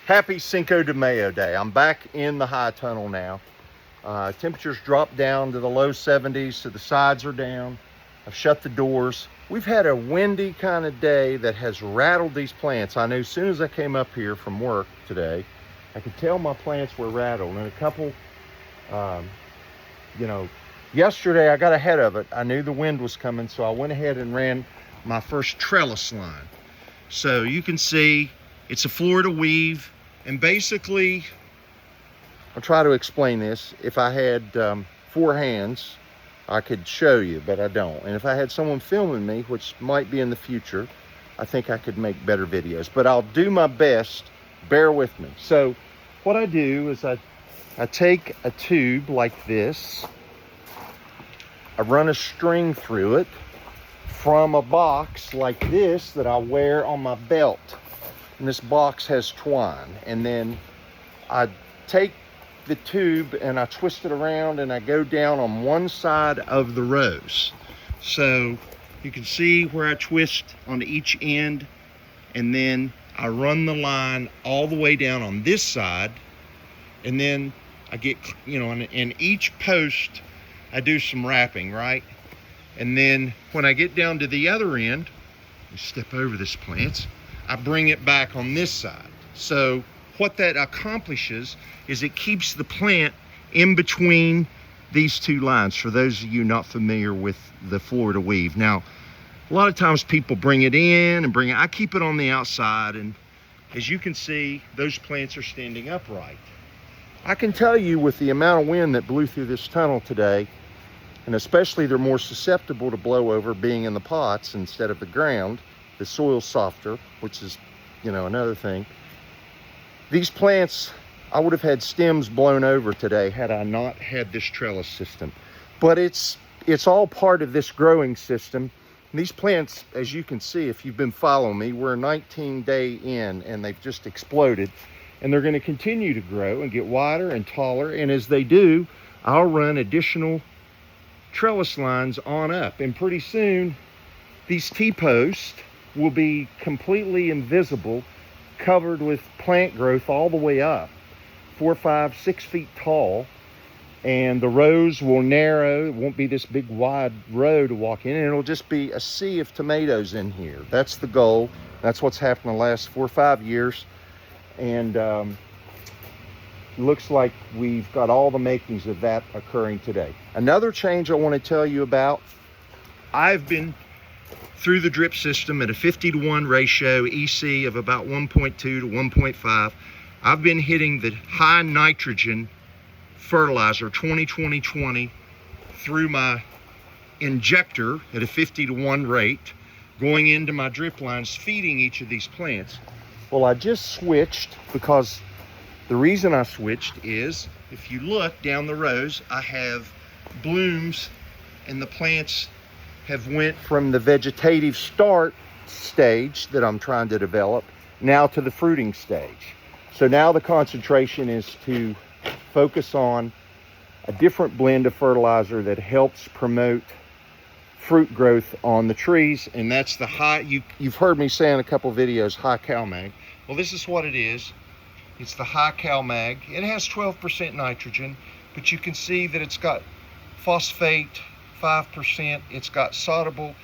Happy Cinco de Mayo Day. I'm back in the high tunnel now. Temperatures dropped down to the low 70s, so the sides are down. I've shut the doors. We've had a windy kind of day that has rattled these plants. I knew as soon as I came up here from work today, I could tell my plants were rattled. And a couple, yesterday I got ahead of it. I knew the wind was coming, so I went ahead and ran my first trellis line. So you can see it's a Florida weave. And basically, I'll try to explain this. If I had 4 hands, I could show you, but I don't. And if I had someone filming me, which might be in the future, I think I could make better videos. But I'll do my best. Bear with me. So what I do is I take a tube like this. I run a string through it from a box like this that I wear on my belt. And this box has twine, and then I take the tube and I twist it around and I go down on one side of the rose. So you can see where I twist on each end, and then I run the line all the way down on this side, and then I get, in each post I do some wrapping, right? And then when I get down to the other end, you step over this plants, I bring it back on this side. So what that accomplishes is it keeps the plant in between these two lines, for those of you not familiar with the Florida weave. Now, a lot of times people bring it in and I keep it on the outside, and as you can see, those plants are standing upright. I can tell you with the amount of wind that blew through this tunnel today, and especially they're more susceptible to blow over being in the pots instead of the ground. The soil's softer, which is, another thing. These plants, I would have had stems blown over today had I not had this trellis system. But it's all part of this growing system. And these plants, as you can see, if you've been following me, we're 19 days in and they've just exploded. And they're going to continue to grow and get wider and taller. And as they do, I'll run additional trellis lines on up. And pretty soon, these T-posts will be completely invisible, covered with plant growth all the way up, 4, 5, 6 feet tall. And the rows will narrow. It won't be this big wide row to walk in, and it'll just be a sea of tomatoes in here. That's the goal. That's what's happened the last 4 or 5 years. And looks like we've got all the makings of that occurring today. Another change I want to tell you about, I've been through the drip system at a 50-to-1 ratio, EC of about 1.2 to 1.5. I've been hitting the high nitrogen fertilizer 20-20-20 through my injector at a 50-to-1 rate, going into my drip lines, feeding each of these plants. Well, I just switched because the reason I switched is, if you look down the rows, I have blooms, and the plants have went from the vegetative start stage that I'm trying to develop now to the fruiting stage. So now the concentration is to focus on a different blend of fertilizer that helps promote fruit growth on the trees, and that's the high, you've heard me say in a couple videos, high cal mag. Well, this is what it is. It's the high cal mag. It has 12% nitrogen, but you can see that it's got phosphate 5%. It's got soluble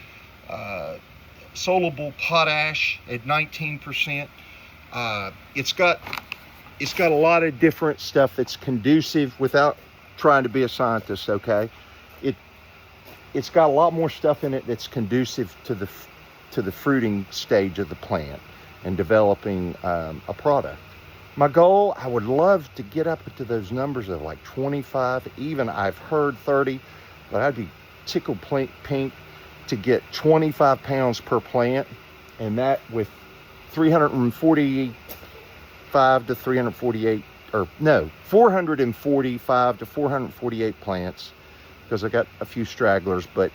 potash at 19%. It's got a lot of different stuff that's conducive, without trying to be a scientist, okay? It's got a lot more stuff in it that's conducive to the fruiting stage of the plant and developing a product. My goal, I would love to get up into those numbers of like 25, even I've heard 30, but I'd be tickled pink to get 25 pounds per plant, and that with 445 to 448 plants, because I got a few stragglers. But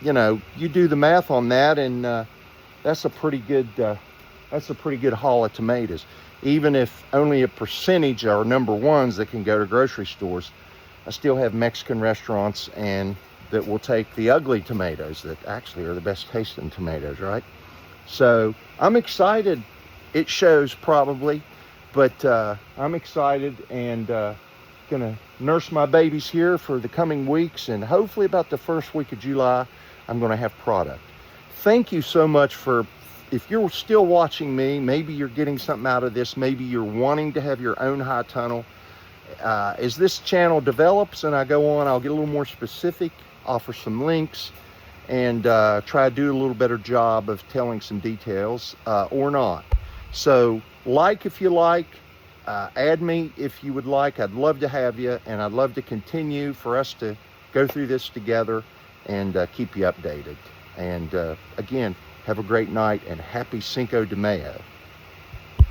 you do the math on that, and that's a pretty good haul of tomatoes. Even if only a percentage are number ones that can go to grocery stores, I still have Mexican restaurants and that will take the ugly tomatoes that actually are the best tasting tomatoes, right? So I'm excited. It shows probably, But I'm excited and gonna nurse my babies here for the coming weeks, and hopefully about the first week of July, I'm gonna have product. Thank you so much for, if you're still watching me, maybe you're getting something out of this, maybe you're wanting to have your own high tunnel. As this channel develops and I go on, I'll get a little more specific, offer some links, and try to do a little better job of telling some details, or not. So like if you like, add me if you would like. I'd love to have you, and I'd love to continue for us to go through this together and keep you updated. And again, have a great night and happy Cinco de Mayo.